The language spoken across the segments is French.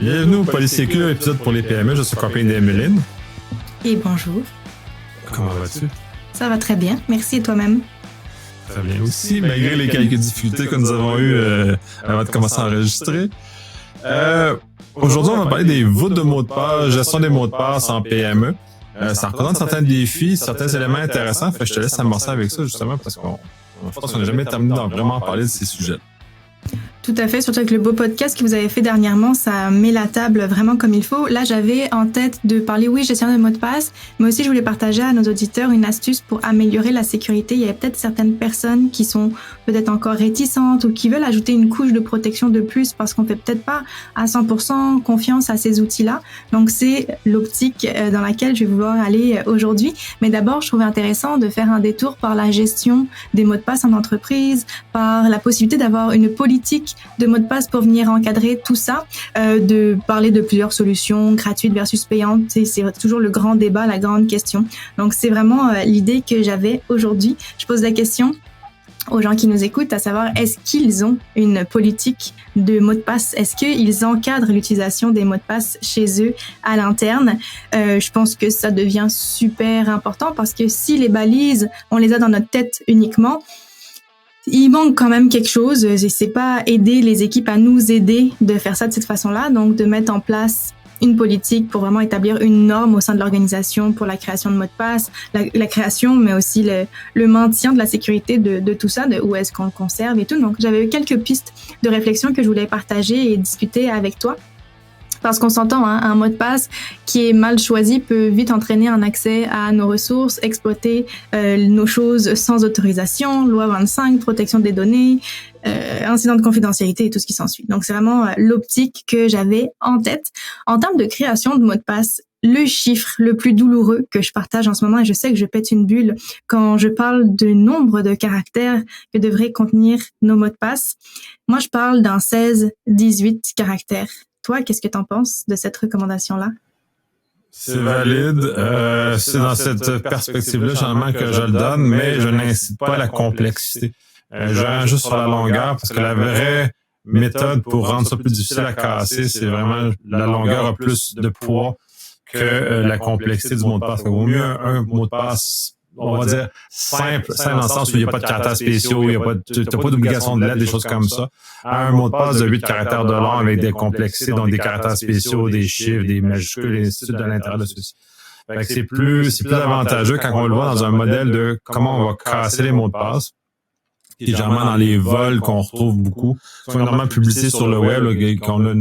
Bienvenue au Polysécule, épisode pour les PME. Je suis accompagné d'Emeline. Et bonjour. Comment vas-tu? Ça va très bien, merci et toi-même? Très bien aussi, malgré les quelques difficultés que nous avons eues avant de commencer à enregistrer. Aujourd'hui, on va parler des voûtes de mots de passe, gestion des mots de passe en PME. Ça représente certains défis, certains éléments intéressants. Fait que je te laisse amorcer avec ça justement parce qu'on je pense qu'on n'a jamais terminé d'en vraiment parler de ces sujets. Tout à fait, surtout avec le beau podcast que vous avez fait dernièrement, ça met la table vraiment comme il faut. Là, j'avais en tête de parler, oui, gestion de mots de passe, mais aussi je voulais partager à nos auditeurs une astuce pour améliorer la sécurité. Il y a peut-être certaines personnes qui sont peut-être encore réticentes ou qui veulent ajouter une couche de protection de plus parce qu'on fait peut-être pas à 100% confiance à ces outils-là. Donc, c'est l'optique dans laquelle je vais vouloir aller aujourd'hui. Mais d'abord, je trouvais intéressant de faire un détour par la gestion des mots de passe en entreprise, par la possibilité d'avoir une politique de mots de passe pour venir encadrer tout ça, de parler de plusieurs solutions gratuites versus payantes. C'est toujours le grand débat, la grande question. Donc, c'est vraiment l'idée que j'avais aujourd'hui. Je pose la question aux gens qui nous écoutent, à savoir, est-ce qu'ils ont une politique de mots de passe? Est-ce qu'ils encadrent l'utilisation des mots de passe chez eux à l'interne? Je pense que ça devient super important parce que si les balises, on les a dans notre tête uniquement, il manque quand même quelque chose. C'est pas aider les équipes à nous aider de faire ça de cette façon-là, donc de mettre en place une politique pour vraiment établir une norme au sein de l'organisation pour la création de mots de passe, la création, mais aussi le maintien de la sécurité de tout ça, de où est-ce qu'on le conserve et tout. Donc, j'avais eu quelques pistes de réflexion que je voulais partager et discuter avec toi. Parce qu'on s'entend, hein, un mot de passe qui est mal choisi peut vite entraîner un accès à nos ressources, exploiter nos choses sans autorisation, loi 25, protection des données, incident de confidentialité et tout ce qui s'ensuit. Donc, c'est vraiment l'optique que j'avais en tête. En termes de création de mots de passe, le chiffre le plus douloureux que je partage en ce moment, et je sais que je pète une bulle quand je parle du nombre de caractères que devraient contenir nos mots de passe, moi, je parle d'un 16-18 caractères. Toi, qu'est-ce que tu en penses de cette recommandation-là? C'est valide. C'est dans cette perspective-là, généralement, que je le donne, mais je n'incite pas à la complexité. Je rends juste sur la longueur parce que la vraie méthode pour rendre ça plus difficile à casser, c'est vraiment la longueur a plus de poids que la complexité du mot de passe. Il vaut mieux un mot de passe, on va dire, simple dans le sens où il n'y a pas de caractères spéciaux, tu n'as pas d'obligation de lettres, des choses comme ça, à un mot de passe de 8 caractères de long avec des complexités, donc des caractères spéciaux, des chiffres, des majuscules, et ainsi de suite de l'intérieur de ceci. Fait que c'est plus avantageux quand on le voit dans un modèle de comment on va casser les mots de passe, qui est généralement dans les vols qu'on retrouve beaucoup, qui sont normalement publiés sur le web, là, qu'on a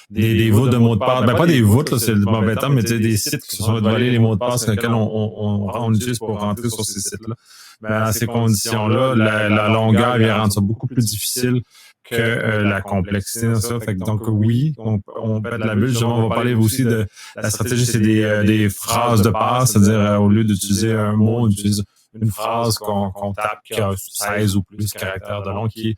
des voûtes de mots de passe. Ben, pas des voûtes, là, c'est le mauvais terme, mais des sites qui se sont volés les mots de passe lesquels on utilise pour rentrer sur ces sites-là. Ben, à ces conditions-là, la longueur vient rendre ça beaucoup plus difficile que la complexité dans ça. Fait que, donc, oui, on pète la bulle. Justement, on va parler aussi de la stratégie, c'est des phrases de passe, c'est-à-dire, au lieu d'utiliser un mot, on utilise une phrase qu'on tape qui a 16 ou plus caractères de long, qui est,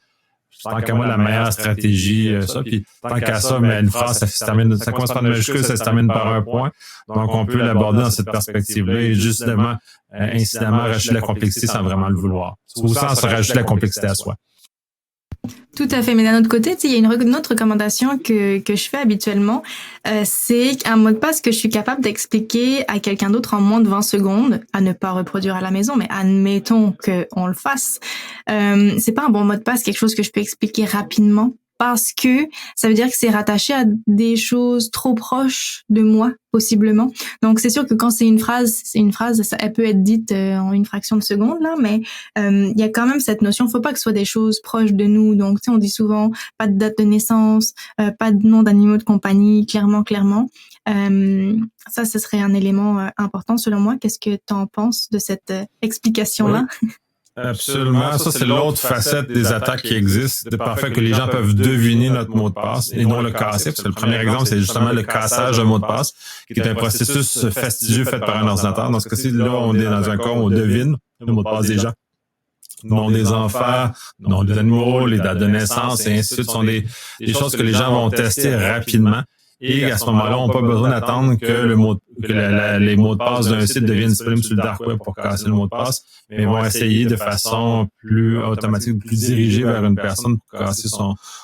tant qu'à moi, la meilleure stratégie, ça. Puis, tant qu'à ça, mais une phrase, ça commence par une majuscule, ça se termine par un point. Donc, on peut l'aborder dans cette perspective-là et justement, incidemment, rajouter la complexité sans vraiment le vouloir. Ou sans se rajouter la complexité à soi. Tout à fait, mais d'un autre côté, il y a une autre recommandation que je fais habituellement, c'est un mot de passe que je suis capable d'expliquer à quelqu'un d'autre en moins de 20 secondes, à ne pas reproduire à la maison, mais admettons qu'on le fasse. C'est pas un bon mot de passe, quelque chose que je peux expliquer rapidement, parce que ça veut dire que c'est rattaché à des choses trop proches de moi, possiblement. Donc, c'est sûr que quand c'est une phrase, elle peut être dite en une fraction de seconde, là, mais il y a quand même cette notion, faut pas que ce soit des choses proches de nous. Donc, tu sais, on dit souvent pas de date de naissance, pas de nom d'animaux de compagnie, clairement. Ça, ce serait un élément important selon moi. Qu'est-ce que tu en penses de cette explication-là? Oui. Absolument. Ça, c'est l'autre facette des attaques qui existent. C'est parfait que les gens peuvent deviner notre mot de passe et non le casser. Parce que le premier exemple, c'est justement le cassage de mot de passe, qui est un processus fastidieux fait par un ordinateur. Dans ce cas-ci, là, on est dans un cas où on devine le mot de passe des gens. Nom des enfants, nom des animaux, les dates de naissance, et ainsi de suite, sont des choses que les gens vont tester rapidement. Et à ce moment-là, on n'a pas besoin d'attendre que les mots de passe d'un site deviennent disponibles sur le dark web pour casser le mot de passe, mais ils vont essayer de façon plus automatique, plus dirigée vers une personne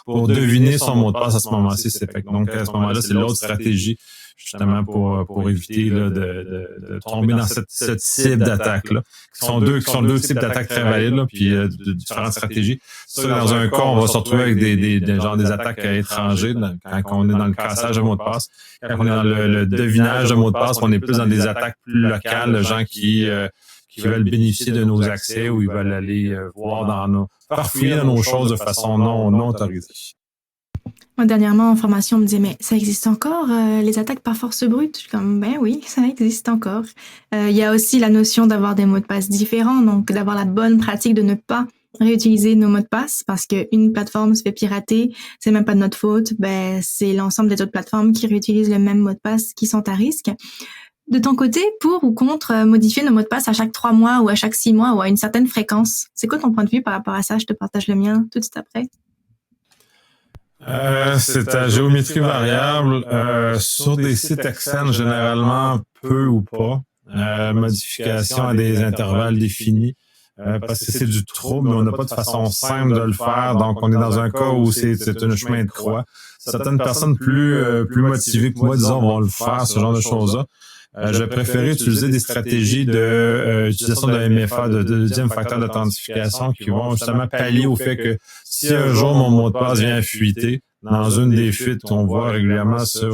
pour deviner son mot de passe à ce moment-ci. Donc, à ce moment-là, c'est l'autre stratégie, justement, pour éviter là, de tomber dans cette cible d'attaque-là, qui sont deux types d'attaques très valides, là, puis de différentes stratégies. Ça, dans un cas, on va se retrouver avec des attaques à étrangers, quand on est dans le cassage de mots de passe. Quand on est dans le devinage de mots de passe, on est plus dans des attaques plus locales, de gens qui veulent bénéficier de nos accès ou ils veulent aller voir farfouiller dans nos choses de façon non autorisée. Moi, dernièrement, en formation, on me disait, mais ça existe encore, les attaques par force brute? Je suis comme, ben oui, ça existe encore. Il y a aussi la notion d'avoir des mots de passe différents, donc d'avoir la bonne pratique de ne pas réutiliser nos mots de passe, parce qu'une plateforme se fait pirater, c'est même pas de notre faute, ben c'est l'ensemble des autres plateformes qui réutilisent le même mot de passe qui sont à risque. De ton côté, pour ou contre modifier nos mots de passe à chaque 3 mois ou à chaque 6 mois ou à une certaine fréquence? C'est quoi ton point de vue par rapport à ça? Je te partage le mien tout de suite après. C'est à géométrie variable. Sur des sites externes, généralement, peu ou pas. Modification à des intervalles définis. Parce que c'est du trouble, mais on n'a pas de façon simple de le faire. Donc, on est dans un cas où c'est un chemin de croix. Certaines personnes plus motivées que moi, disons, vont le faire, ce genre de choses-là. J'ai préféré utiliser des stratégies d'utilisation de MFA, de deuxième facteur d'authentification, qui vont justement pallier au fait que si un jour mon mot de passe vient à fuiter, dans une des fuites qu'on voit régulièrement sur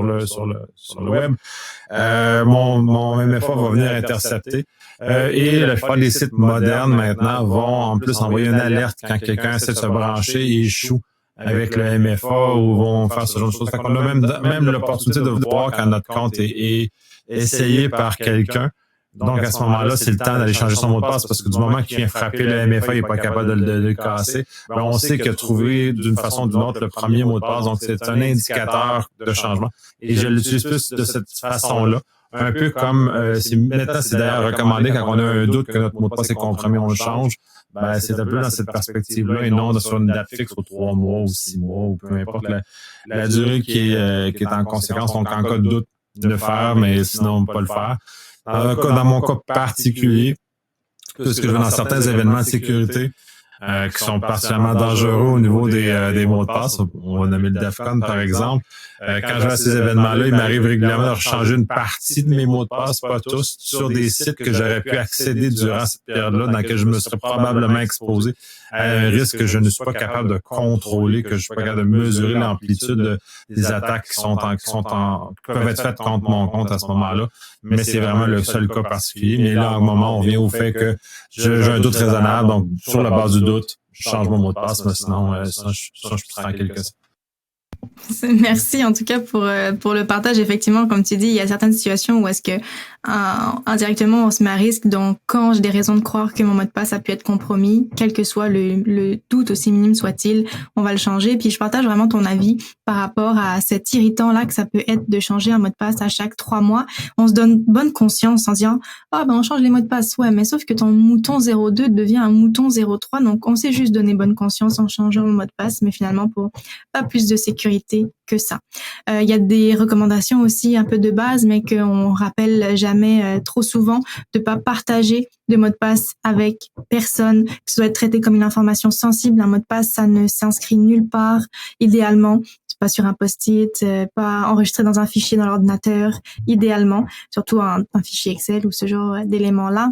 le web, mon MFA va venir intercepter. Et la plupart des sites modernes maintenant vont en plus envoyer une alerte quand quelqu'un essaie de se brancher et échoue avec le MFA ou vont faire ce genre de choses. Fait qu'on a même l'opportunité de voir quand notre compte est essayé par quelqu'un. Donc, à ce moment-là, c'est le temps d'aller changer son mot de passe parce que du moment qu'il vient frapper le MFA, il n'est pas capable de le casser. Ben, on sait que trouver d'une façon ou d'une autre le premier mot de passe, donc c'est un indicateur de changement. Et je l'utilise plus de cette façon-là. Un peu comme, maintenant, c'est d'ailleurs recommandé quand on a un doute que notre mot de passe est compromis, on le change. Ben, c'est un peu dans cette perspective-là et non sur une date fixe aux 3 mois ou 6 mois ou peu importe la durée qui est en conséquence. Donc, en cas de doute, le faire, mais sinon, pas le faire. Dans mon cas particulier, puisque je vais dans certains événements de sécurité qui sont particulièrement dangereux au niveau des mots de passe, on va nommer le DEFCON par exemple, quand je vais à ces événements-là, il m'arrive régulièrement de changer une partie de mes mots de passe, pas tous, sur des sites que j'aurais pu accéder durant cette période-là, dans laquelle je me serais probablement exposé à un risque que je ne suis pas capable de contrôler, que je ne suis pas capable de mesurer l'amplitude des attaques qui peuvent être faites contre mon compte à ce moment-là. Mais c'est vraiment le seul cas particulier. Mais là, au moment, on vient au fait que j'ai un doute raisonnable, donc sur la base du doute, je change mon mot de passe, mais sinon je suis tranquille que ça. Merci en tout cas pour le partage. Effectivement, comme tu dis, il y a certaines situations où est-ce que indirectement on se met à risque. Donc, quand j'ai des raisons de croire que mon mot de passe a pu être compromis, quel que soit le doute aussi minime soit-il, on va le changer. Puis je partage vraiment ton avis par rapport à cet irritant-là que ça peut être de changer un mot de passe à chaque 3 mois. On se donne bonne conscience en disant on change les mots de passe. Ouais, mais sauf que ton mouton 02 devient un mouton 03. Donc, on s'est juste donné bonne conscience en changeant le mot de passe, mais finalement pour pas plus de sécurité que ça. Il y a des recommandations aussi un peu de base, mais qu'on rappelle jamais trop souvent, de pas partager de mot de passe avec personne, que ça doit être traité comme une information sensible. Un mot de passe, ça ne s'inscrit nulle part. Idéalement, c'est pas sur un post-it, pas enregistré dans un fichier dans l'ordinateur. Idéalement, surtout un fichier Excel ou ce genre d'éléments-là.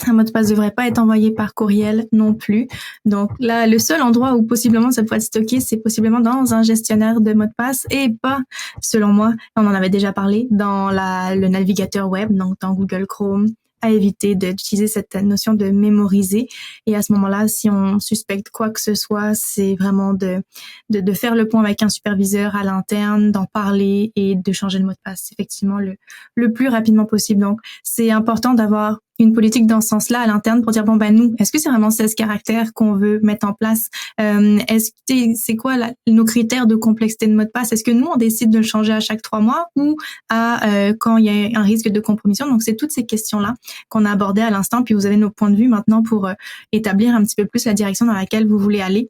Un mot de passe devrait pas être envoyé par courriel non plus. Donc là, le seul endroit où possiblement ça pourrait être stocké, c'est possiblement dans un gestionnaire de mots de passe et pas, selon moi, on en avait déjà parlé, dans le navigateur web, donc dans Google Chrome, à éviter d'utiliser cette notion de mémoriser. Et à ce moment-là, si on suspecte quoi que ce soit, c'est vraiment de faire le point avec un superviseur à l'interne, d'en parler et de changer le mot de passe effectivement le plus rapidement possible. Donc, c'est important d'avoir une politique dans ce sens-là à l'interne pour dire nous, est-ce que c'est vraiment 16 caractères qu'on veut mettre en place? C'est quoi nos critères de complexité de mot de passe? Est-ce que nous, on décide de le changer à chaque 3 mois ou quand il y a un risque de compromission? Donc, c'est toutes ces questions-là qu'on a abordées à l'instant. Puis vous avez nos points de vue maintenant pour établir un petit peu plus la direction dans laquelle vous voulez aller.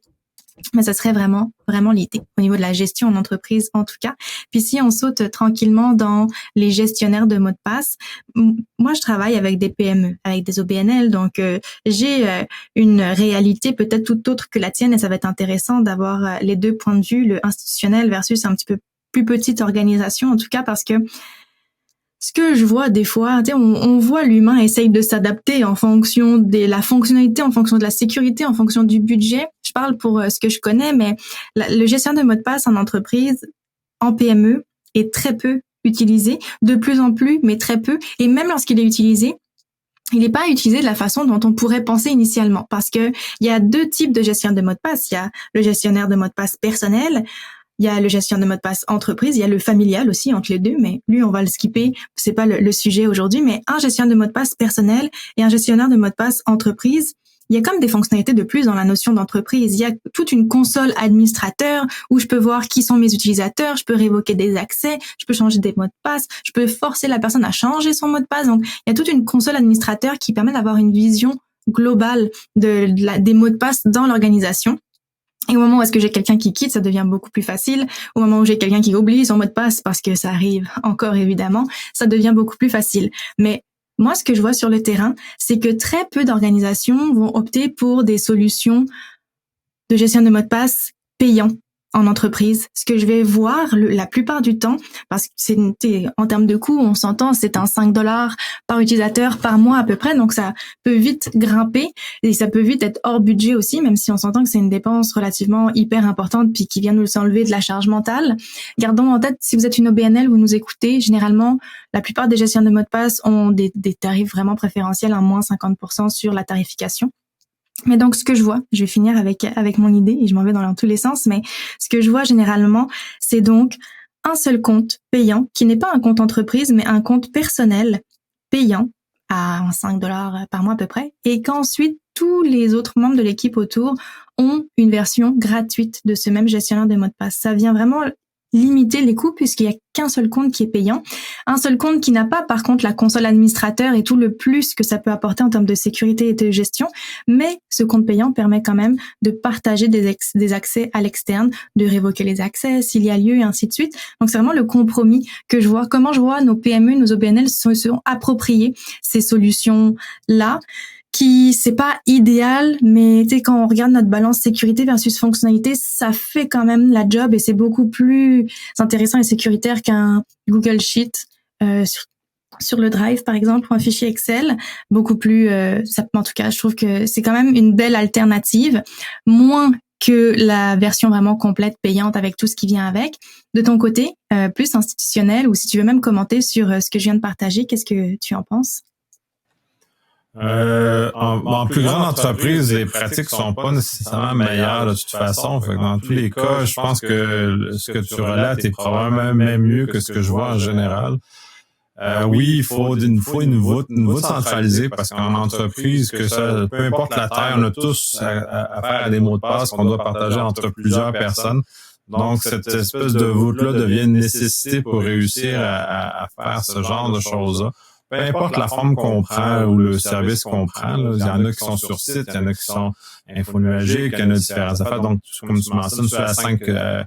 Mais ce serait vraiment l'idée au niveau de la gestion en entreprise, en tout cas. Puis si on saute tranquillement dans les gestionnaires de mots de passe, moi, je travaille avec des PME, avec des OBNL, donc j'ai une réalité peut-être tout autre que la tienne et ça va être intéressant d'avoir les deux points de vue, le institutionnel versus un petit peu plus petite organisation, en tout cas parce que ce que je vois des fois, on voit l'humain essaye de s'adapter en fonction de la fonctionnalité, en fonction de la sécurité, en fonction du budget. Je parle pour ce que je connais, mais le gestionnaire de mot de passe en entreprise, en PME, est très peu utilisé, de plus en plus, mais très peu. Et même lorsqu'il est utilisé, il n'est pas utilisé de la façon dont on pourrait penser initialement, parce que il y a deux types de gestionnaire de mot de passe. Il y a le gestionnaire de mot de passe personnel. Il y a le gestionnaire de mot de passe entreprise, il y a le familial aussi entre les deux, mais lui, on va le skipper, c'est pas le sujet aujourd'hui, mais un gestionnaire de mot de passe personnel et un gestionnaire de mot de passe entreprise, il y a comme des fonctionnalités de plus dans la notion d'entreprise. Il y a toute une console administrateur où je peux voir qui sont mes utilisateurs, je peux révoquer des accès, je peux changer des mots de passe, je peux forcer la personne à changer son mot de passe. Donc, il y a toute une console administrateur qui permet d'avoir une vision globale des mots de passe dans l'organisation. Et au moment où est-ce que j'ai quelqu'un qui quitte, ça devient beaucoup plus facile. Au moment où j'ai quelqu'un qui oublie son mot de passe, parce que ça arrive encore évidemment, ça devient beaucoup plus facile. Mais moi, ce que je vois sur le terrain, c'est que très peu d'organisations vont opter pour des solutions de gestion de mots de passe payants en entreprise. Ce que je vais voir la plupart du temps, parce que c'est en termes de coût, on s'entend, c'est un 5 $ par utilisateur par mois à peu près, donc ça peut vite grimper et ça peut vite être hors budget aussi, même si on s'entend que c'est une dépense relativement hyper importante puis qui vient nous enlever de la charge mentale. Gardons en tête, si vous êtes une OBNL, vous nous écoutez, généralement, la plupart des gestionnaires de mots de passe ont des tarifs vraiment préférentiels, à moins 50% sur la tarification. Mais donc, ce que je vois, je vais finir avec mon idée et je m'en vais dans tous les sens, mais ce que je vois généralement, c'est donc un seul compte payant qui n'est pas un compte entreprise, mais un compte personnel payant à 5 $ par mois à peu près, et qu'ensuite, tous les autres membres de l'équipe autour ont une version gratuite de ce même gestionnaire de mots de passe. Ça vient vraiment limiter les coûts puisqu'il y a qu'un seul compte qui est payant, un seul compte qui n'a pas par contre la console administrateur et tout le plus que ça peut apporter en termes de sécurité et de gestion, mais ce compte payant permet quand même de partager des accès à l'externe, de révoquer les accès s'il y a lieu et ainsi de suite. Donc c'est vraiment le compromis que je vois, comment je vois nos PME, nos OBNL se sont appropriés ces solutions-là, qui c'est pas idéal, mais tu sais, quand on regarde notre balance sécurité versus fonctionnalité, ça fait quand même la job et c'est beaucoup plus intéressant et sécuritaire qu'un Google Sheet sur le Drive par exemple ou un fichier Excel. Beaucoup plus, en tout cas, je trouve que c'est quand même une belle alternative, moins que la version vraiment complète payante avec tout ce qui vient avec. De ton côté, plus institutionnel, ou si tu veux même commenter sur ce que je viens de partager, qu'est-ce que tu en penses? En plus grande entreprise, les pratiques sont pas nécessairement meilleures de toute façon. Fait que dans tous les cas, je pense que ce que tu relates est probablement même mieux que ce que je vois en général. Oui, il faut une voûte centralisée parce qu'en entreprise, peu importe la taille, on a tous affaire à des mots de passe qu'on doit partager entre plusieurs personnes. Donc, cette espèce de voûte-là devient une nécessité pour réussir à faire ce genre de choses-là. Peu importe la forme qu'on prend ou le service qu'on prend, là, il y en a qui sont sur site, il y en a qui sont infonuagiques, il y en a différentes affaires. Donc, comme tu mentionnes, ceux à 5 $,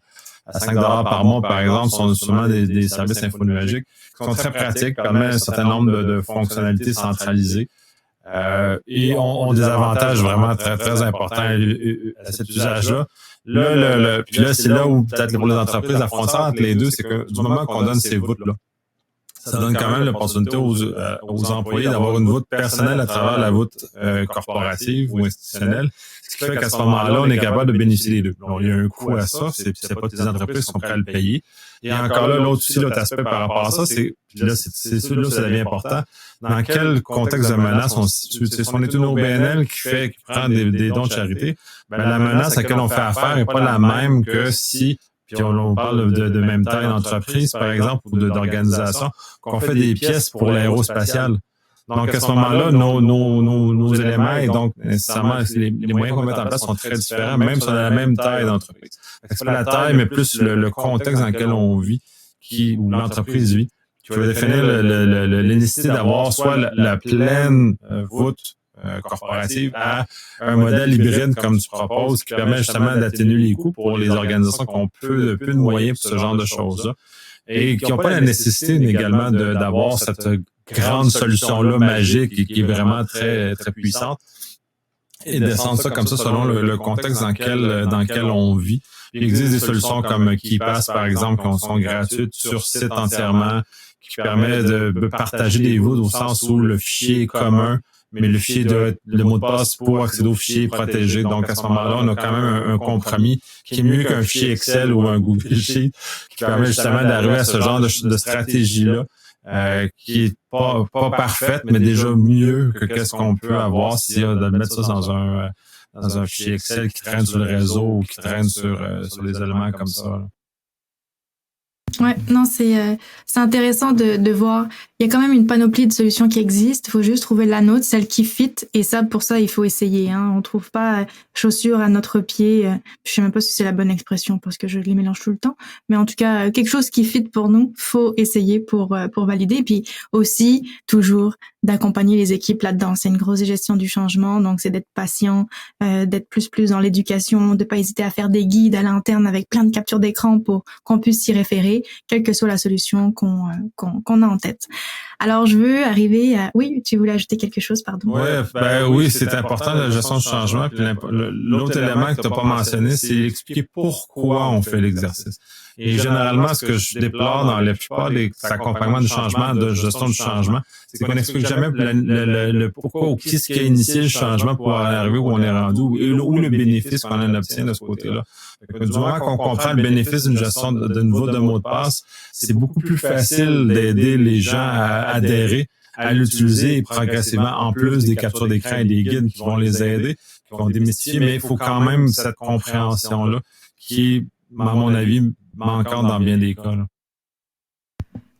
par mois, par exemple, sont souvent des services infonuagiques qui sont très pratiques, permettent un certain nombre de fonctionnalités centralisées et ont des avantages vraiment très, très importants à cet usage-là. Puis là, c'est là où peut-être pour les entreprises, la frontière entre les deux, c'est que du moment qu'on donne ces voûtes-là, ça donne quand même l'opportunité aux employés d'avoir une voûte personnelle à travers la voûte corporative ou institutionnelle. Ce qui fait qu'à ce moment-là, on est capable de bénéficier des deux. Donc, il y a un coût à ça. C'est pas toutes les entreprises qui sont prêtes à le payer. Et encore là, l'autre aspect par rapport à ça, c'est ça devient important. Dans quel contexte de menace on se situe? Si on est une OBNL qui prend des dons de charité, la menace à laquelle on fait affaire n'est pas la même que si puis on parle de même taille d'entreprise, par exemple, ou d'organisation, qu'on fait des pièces pour l'aérospatiale. Donc, à ce moment-là, nos éléments et donc, nécessairement, les moyens qu'on met en place sont très différents, même si on a la même taille d'entreprise. C'est pas la taille, mais plus le contexte dans lequel on vit, où l'entreprise vit, qui va définir la nécessité d'avoir soit la pleine voûte corporative à un modèle hybride comme tu proposes qui permet justement d'atténuer les coûts pour les organisations qui ont peu de moyens pour ce genre de choses-là et qui n'ont pas la nécessité également d'avoir cette grande solution-là magique et qui est vraiment très, très puissante et descendre ça comme ça selon le contexte dans lequel on vit. Il existe des solutions comme KeePass, par exemple, qui sont gratuites sur site entièrement, qui permet de partager des VOD au sens où le fichier est commun, mais le fichier le mot de passe pour accéder au fichier est protégé. Donc, à ce moment-là, on a quand même un compromis qui est mieux qu'un fichier Excel ou un Google Sheet qui permet justement d'arriver à ce genre de stratégie-là. Qui est pas parfaite, mais déjà mieux que qu'est-ce qu'on peut avoir si de mettre ça dans un fichier Excel qui traîne sur le réseau ou qui traîne sur les éléments comme ça. Là. Ouais, non, c'est intéressant de voir. Il y a quand même une panoplie de solutions qui existent. Il faut juste trouver la nôtre, celle qui fit. Et ça, pour ça, il faut essayer. Hein. On trouve pas chaussures à notre pied. Je sais même pas si c'est la bonne expression parce que je les mélange tout le temps. Mais en tout cas, quelque chose qui fit pour nous, faut essayer pour valider. Et puis aussi, toujours d'accompagner les équipes là-dedans. C'est une grosse gestion du changement. Donc, c'est d'être patient, d'être plus dans l'éducation, de pas hésiter à faire des guides à l'interne avec plein de captures d'écran pour qu'on puisse s'y référer, quelle que soit la solution qu'on a en tête. Alors, je veux arriver à... Oui, tu voulais ajouter quelque chose, pardon. Oui, c'est important la gestion du changement. Puis l'autre élément que tu n'as pas mentionné, c'est expliquer pourquoi on fait l'exercice. Et généralement, ce que je déplore dans la plupart des accompagnements du changement, de gestion du changement, c'est qu'on n'explique jamais le pourquoi ou qu'est-ce qui a initié le changement pour arriver où on est rendu ou le bénéfice qu'on en obtient de ce côté-là. Du moment qu'on comprend le bénéfice d'une gestion de niveau de mot de passe, c'est beaucoup plus facile d'aider les gens à adhérer, à l'utiliser progressivement, en plus des captures d'écran et des guides qui vont les aider, qui vont démystifier, mais il faut quand même cette compréhension-là qui est, à mon avis, manquante dans bien des cas. Là.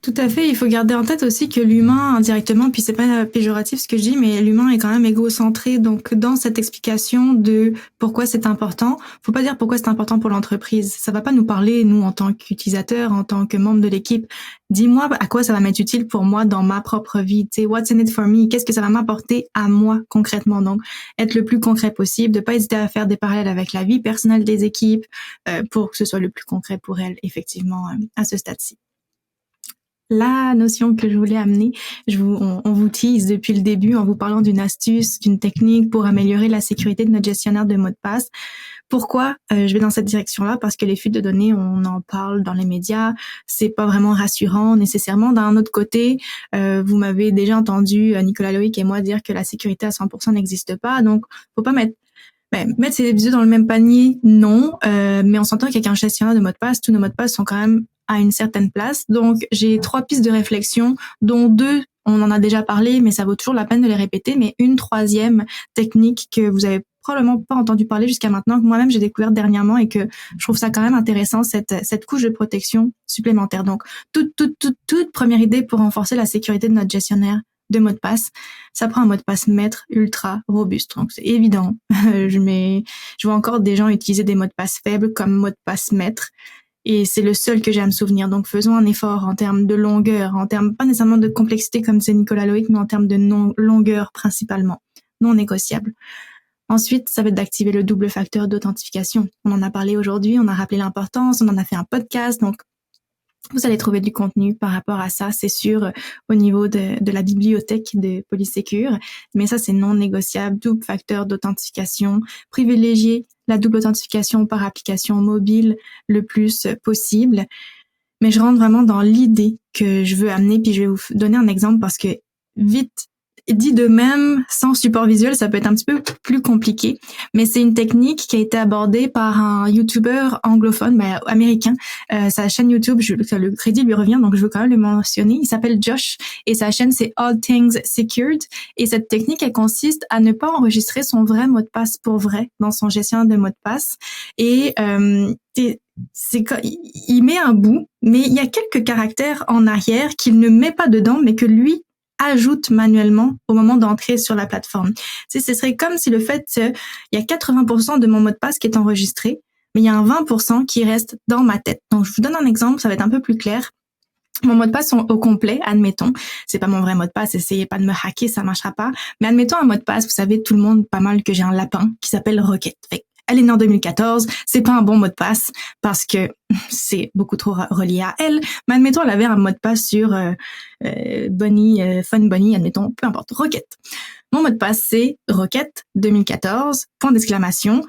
Tout à fait. Il faut garder en tête aussi que l'humain, indirectement, puis c'est pas péjoratif ce que je dis, mais l'humain est quand même égocentré. Donc, dans cette explication de pourquoi c'est important, faut pas dire pourquoi c'est important pour l'entreprise. Ça va pas nous parler, nous, en tant qu'utilisateurs, en tant que membre de l'équipe. Dis-moi à quoi ça va m'être utile pour moi dans ma propre vie. Tu sais, what's in it for me? Qu'est-ce que ça va m'apporter à moi, concrètement? Donc, être le plus concret possible, de pas hésiter à faire des parallèles avec la vie personnelle des équipes, pour que ce soit le plus concret pour elles, effectivement, à ce stade-ci. La notion que je voulais amener, on vous tease depuis le début en vous parlant d'une astuce, d'une technique pour améliorer la sécurité de notre gestionnaire de mots de passe. Pourquoi je vais dans cette direction-là? Parce que les fuites de données, on en parle dans les médias, c'est pas vraiment rassurant nécessairement. D'un autre côté, vous m'avez déjà entendu, Nicolas Loïc et moi, dire que la sécurité à 100% n'existe pas, donc faut pas mettre ses yeux dans le même panier, non, mais on s'entend qu'avec un gestionnaire de mots de passe, tous nos mots de passe sont quand même à une certaine place. Donc, j'ai 3 pistes de réflexion, dont 2, on en a déjà parlé, mais ça vaut toujours la peine de les répéter, mais une 3e technique que vous avez probablement pas entendu parler jusqu'à maintenant, que moi-même j'ai découvert dernièrement et que je trouve ça quand même intéressant, cette couche de protection supplémentaire. Donc, toute première idée pour renforcer la sécurité de notre gestionnaire de mots de passe, ça prend un mot de passe maître ultra robuste. Donc, c'est évident. Je vois encore des gens utiliser des mots de passe faibles comme mot de passe maître. Et c'est le seul que j'ai à me souvenir. Donc, faisons un effort en termes de longueur, en termes pas nécessairement de complexité comme c'est Nicolas Loïc, mais en termes de longueur principalement, non négociable. Ensuite, ça va être d'activer le double facteur d'authentification. On en a parlé aujourd'hui, on a rappelé l'importance, on en a fait un podcast, donc vous allez trouver du contenu par rapport à ça, c'est sûr, au niveau de la bibliothèque de Polysecure. Mais ça, c'est non négociable. Double facteur d'authentification. Privilégier la double authentification par application mobile le plus possible. Mais je rentre vraiment dans l'idée que je veux amener, puis je vais vous donner un exemple parce que vite, dit de même, sans support visuel, ça peut être un petit peu plus compliqué, mais c'est une technique qui a été abordée par un YouTuber anglophone, américain. Sa chaîne YouTube, le crédit lui revient, donc je veux quand même le mentionner. Il s'appelle Josh et sa chaîne c'est All Things Secured. Et cette technique, elle consiste à ne pas enregistrer son vrai mot de passe pour vrai dans son gestionnaire de mot de passe. Et il met un bout, mais il y a quelques caractères en arrière qu'il ne met pas dedans, mais que lui ajoute manuellement au moment d'entrer sur la plateforme. Ce serait comme si le fait il y a 80% de mon mot de passe qui est enregistré, mais il y a un 20% qui reste dans ma tête. Donc, je vous donne un exemple, ça va être un peu plus clair. mon mot de passe au complet, admettons. C'est pas mon vrai mot de passe, essayez pas de me hacker, ça marchera pas. Mais admettons un mot de passe, vous savez tout le monde pas mal que j'ai un lapin qui s'appelle Rocket. Elle est née en 2014, c'est pas un bon mot de passe parce que c'est beaucoup trop relié à elle. Mais admettons, elle avait un mot de passe sur Bunny, Fun Bunny, admettons, peu importe, Rocket. Mon mot de passe, c'est Rocket 2014, point d'exclamation,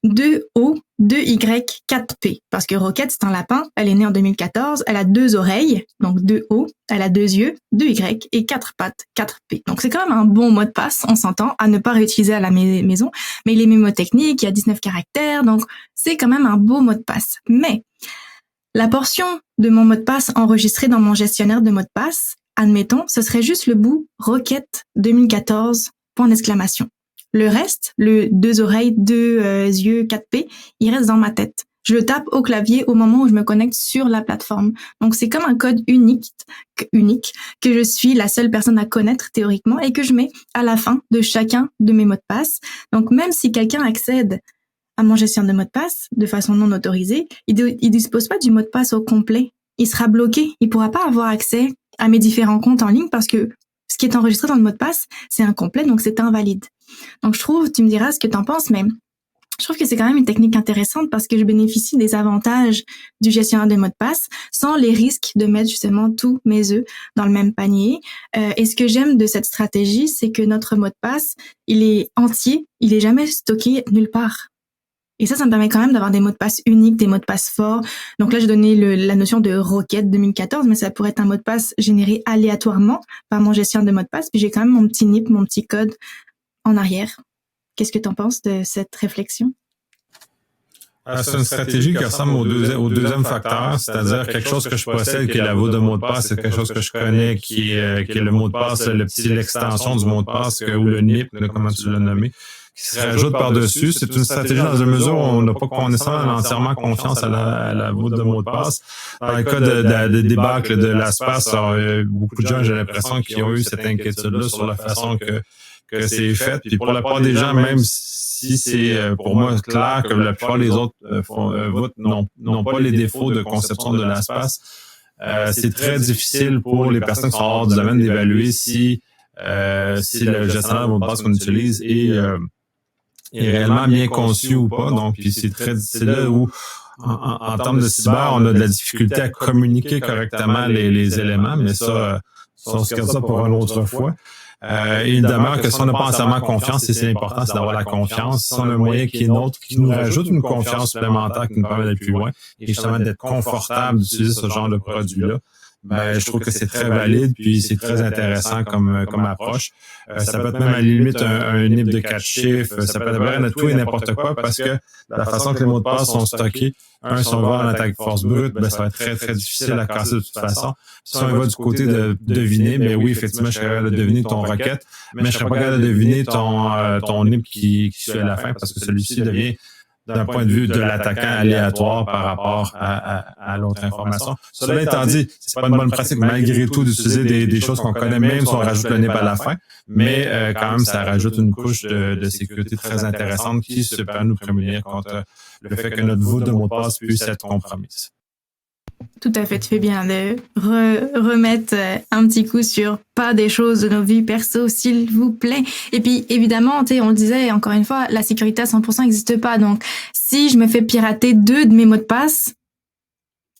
2O, 2Y, 4P. Parce que Rocket, c'est un lapin, elle est née en 2014, elle a 2 oreilles, donc 2O, elle a 2 yeux, 2Y et 4 pattes, 4P. Donc c'est quand même un bon mot de passe, on s'entend, à ne pas réutiliser à la maison, mais il est mémotechnique, il y a 19 caractères, donc c'est quand même un beau mot de passe. Mais la portion de mon mot de passe enregistrée dans mon gestionnaire de mots de passe, admettons, ce serait juste le bout Rocket 2014, point d'exclamation. Le reste, le 2 oreilles, 2 yeux, 4P, il reste dans ma tête. Je le tape au clavier au moment où je me connecte sur la plateforme. Donc c'est comme un code unique que je suis la seule personne à connaître théoriquement et que je mets à la fin de chacun de mes mots de passe. Donc même si quelqu'un accède à mon gestionnaire de mots de passe de façon non autorisée, il dispose pas du mot de passe au complet. Il sera bloqué. Il pourra pas avoir accès à mes différents comptes en ligne parce que ce qui est enregistré dans le mot de passe, c'est incomplet, donc c'est invalide. Donc je trouve, tu me diras ce que t'en penses, mais je trouve que c'est quand même une technique intéressante parce que je bénéficie des avantages du gestionnaire de mots de passe sans les risques de mettre justement tous mes œufs dans le même panier. Et ce que j'aime de cette stratégie, c'est que notre mot de passe, il est entier, il est jamais stocké nulle part. Et ça me permet quand même d'avoir des mots de passe uniques, des mots de passe forts. Donc là, j'ai donné la notion de Rocket 2014, mais ça pourrait être un mot de passe généré aléatoirement par mon gestionnaire de mots de passe. Puis j'ai quand même mon petit NIP, mon petit code en arrière. Qu'est-ce que tu en penses de cette réflexion? C'est une stratégie qui ressemble au deuxième facteur, c'est-à-dire quelque chose que je possède qui est la voix de mot de passe, c'est quelque chose que je connais qui est le mot de passe, l'extension du mot de passe ou le NIP, comment tu l'as nommé, qui se rajoute par-dessus. C'est une stratégie dans une mesure où on n'a pas entièrement confiance à la voix de mot de passe. Dans le cas de débâcle de l'espace, beaucoup de gens, j'ai l'impression, qui ont eu cette inquiétude-là sur la façon que c'est fait. Puis pour la plupart des gens, même si c'est pour moi clair que la plupart des autres votes n'ont pas les défauts de conception de l'espace, c'est très difficile pour les personnes qui sont hors du domaine d'évaluer si le gestionnaire de mot de passe qu'on utilise est réellement bien conçu ou pas. Donc, puis c'est là où en termes de cyber, on a de la difficulté à communiquer correctement les éléments, mais ça, on se garde ça pour une autre fois. Évidemment que si on n'a pas entièrement confiance, et c'est important, c'est d'avoir la confiance. Si on a un moyen qui est nôtre, qui nous rajoute une confiance supplémentaire, qui nous permet d'aller plus loin, et justement d'être confortable d'utiliser ce genre de produit-là, ben, je trouve que c'est très valide, puis c'est très intéressant comme approche. Ça peut être même à la limite un NIP de 4 chiffres, ça peut être tout et n'importe quoi, parce que la façon que les mots de passe sont stockés, si on va en attaque force brute, ben, ça va être très, très difficile à casser de toute façon. Si on va du côté de deviner, ben oui, effectivement, je serais capable de deviner ton requête, mais je serais pas capable de deviner ton NIP qui suit à la fin, parce que celui-ci devient, d'un point de vue de l'attaquant, aléatoire par rapport à l'autre information. Cela étant dit, c'est pas une bonne pratique malgré tout d'utiliser des choses qu'on connaît, même si on rajoute le NIP à la fin, mais quand même, ça rajoute une couche de sécurité très intéressante qui se permet de nous prémunir contre le fait que notre voûte de mot de passe puisse être compromise. Tout à fait, tu fais bien de remettre un petit coup sur pas des choses de nos vies perso, s'il vous plaît. Et puis, évidemment, on le disait, encore une fois, la sécurité à 100% n'existe pas. Donc, si je me fais pirater 2 de mes mots de passe,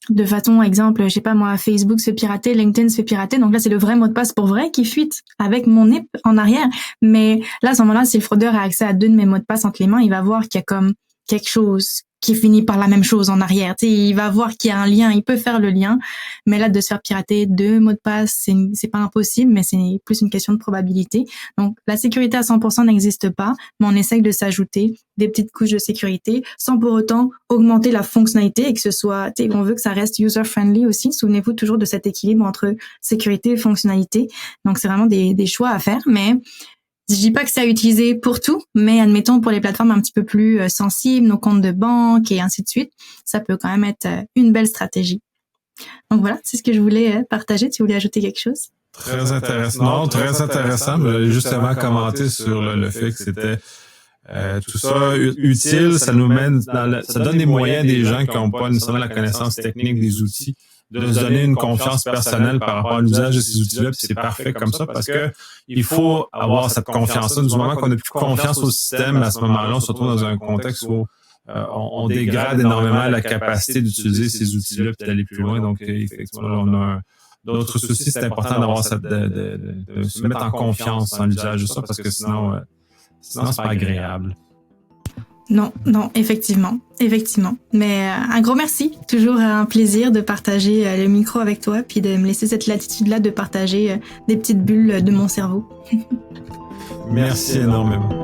de façon, exemple, je sais pas moi, Facebook se fait pirater, LinkedIn se fait pirater, donc là, c'est le vrai mot de passe pour vrai qui fuite avec mon NIP en arrière. Mais là, à ce moment-là, si le fraudeur a accès à 2 de mes mots de passe entre les mains, il va voir qu'il y a comme quelque chose qui finit par la même chose en arrière. Il va voir qu'il y a un lien, il peut faire le lien, mais là, de se faire pirater 2 mots de passe, c'est pas impossible, mais c'est plus une question de probabilité. Donc, la sécurité à 100% n'existe pas, mais on essaye de s'ajouter des petites couches de sécurité sans pour autant augmenter la fonctionnalité et que ce soit, on veut que ça reste user-friendly aussi. Souvenez-vous toujours de cet équilibre entre sécurité et fonctionnalité. Donc, c'est vraiment des choix à faire, mais je dis pas que c'est à utiliser pour tout, mais admettons pour les plateformes un petit peu plus sensibles, nos comptes de banque et ainsi de suite, ça peut quand même être une belle stratégie. Donc voilà, c'est ce que je voulais partager. Tu voulais ajouter quelque chose? Très intéressant. Non, très intéressant. J'allais justement commenter sur le fait que c'était tout ça utile. Ça nous mène ça donne des moyens des gens qui n'ont pas nécessairement la connaissance technique des outils de se donner une confiance personnelle par rapport à l'usage de ces outils-là, puis c'est parfait comme ça parce que il faut avoir cette confiance-là. Du moment qu'on n'a plus confiance au système, à ce moment-là, on se retrouve dans un contexte où on dégrade énormément la capacité d'utiliser ces outils-là et d'aller plus loin. Donc, effectivement, là, on a d'autres soucis. C'est important d'avoir de se mettre en confiance dans l'usage de ça parce que sinon c'est pas agréable. Non, effectivement. Mais un gros merci. Toujours un plaisir de partager le micro avec toi puis de me laisser cette latitude-là de partager des petites bulles de mon cerveau. Merci énormément.